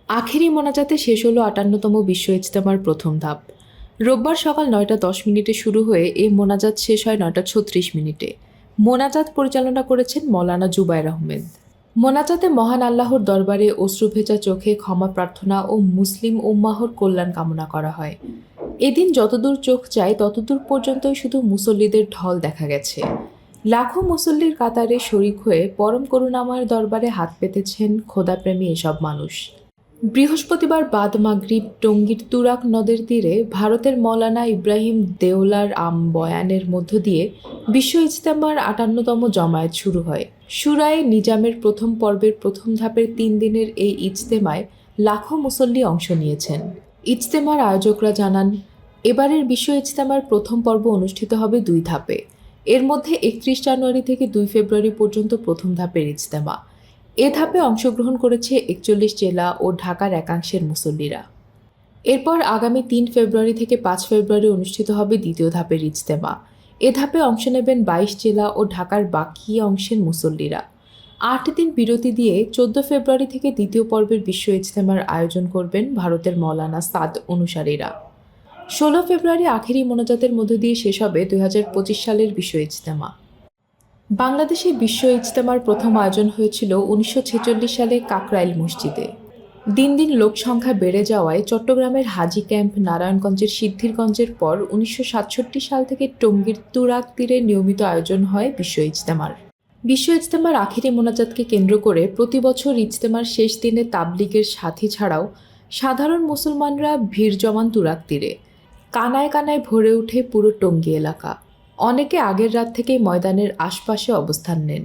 আখেরি মোনাজাতে শেষ হলো ৫৮তম বিশ্ব ইজতেমার প্রথম ধাপ। রোববার সকাল ৯টা ১০ মিনিটে শুরু হয়ে এই মোনাজাত শেষ হয় ৯টা ৩৬ মিনিটে। মোনাজাত পরিচালনা করেছেন মৌলানা জুবায়ের আহমেদ। মোনাজাতে মহান আল্লাহর দরবারে অশ্রুভেজা চোখে ক্ষমা প্রার্থনা ও মুসলিম উম্মাহর কল্যাণ কামনা করা হয়। এদিন যতদূর চোখ যায় ততদূর পর্যন্তই শুধু মুসল্লিদের ঢল দেখা গেছে। লাখো মুসল্লির কাতারে শরিক হয়ে পরম করুণাময়ের দরবারে হাত পেতেছেন খোদাপ্রেমী এসব মানুষ। বৃহস্পতিবার বাদ মাগরিব টঙ্গীর তুরাগ নদের তীরে ভারতের মৌলানা ইব্রাহিম দেওলার বয়ানের মধ্য দিয়ে বিশ্ব ইজতেমার ৫৮তম জমায়েত শুরু হয়। শুরায়ে নিজামের প্রথম পর্বের প্রথম ধাপের ৩ দিনের এই ইজতেমায় লাখো মুসল্লি অংশ নিয়েছেন। ইজতেমার আয়োজকরা জানান, এবারের বিশ্ব ইজতেমার প্রথম পর্ব অনুষ্ঠিত হবে ২ ধাপে। এর মধ্যে ৩১ জানুয়ারি থেকে ২ ফেব্রুয়ারি পর্যন্ত প্রথম ধাপের ইজতেমা। এ ধাপে অংশগ্রহণ করেছে ৪১ জেলা ও ঢাকার একাংশের মুসল্লিরা। এরপর আগামী ৩ ফেব্রুয়ারি থেকে ৫ ফেব্রুয়ারি অনুষ্ঠিত হবে দ্বিতীয় ধাপের ইজতেমা। এ ধাপে অংশ নেবেন ২২ জেলা ও ঢাকার বাকি অংশের মুসল্লিরা। ৮ দিন বিরতি দিয়ে ১৪ ফেব্রুয়ারি থেকে দ্বিতীয় পর্বের বিশ্ব ইজতেমার আয়োজন করবেন ভারতের মৌলানা সাদ অনুসারীরা। ১৬ ফেব্রুয়ারি আখেরি মোনাজাতের মধ্য দিয়ে শেষ হবে ২০২৫ সালের বিশ্ব ইজতেমা। বাংলাদেশে বিশ্ব ইজতেমার প্রথম আয়োজন হয়েছিল ১৯৪৬ সালে কাকরাইল মসজিদে। দিন দিন লোকসংখ্যা বেড়ে যাওয়ায় চট্টগ্রামের হাজী ক্যাম্প, নারায়ণগঞ্জের সিদ্ধিরগঞ্জের পর ১৯৬৭ সাল থেকে টঙ্গীর তুরাগ তীরে নিয়মিত আয়োজন হয় বিশ্ব ইজতেমার। বিশ্ব ইজতেমার আখেরি মোনাজাতকে কেন্দ্র করে প্রতি বছর ইজতেমার শেষ দিনে তাবলিগের সাথী ছাড়াও সাধারণ মুসলমানরা ভিড় জমান তুরাগ তীরে। কানায় কানায় ভরে ওঠে পুরো টঙ্গী এলাকা। অনেকে আগের রাত থেকেই ময়দানের আশপাশে অবস্থান নেন।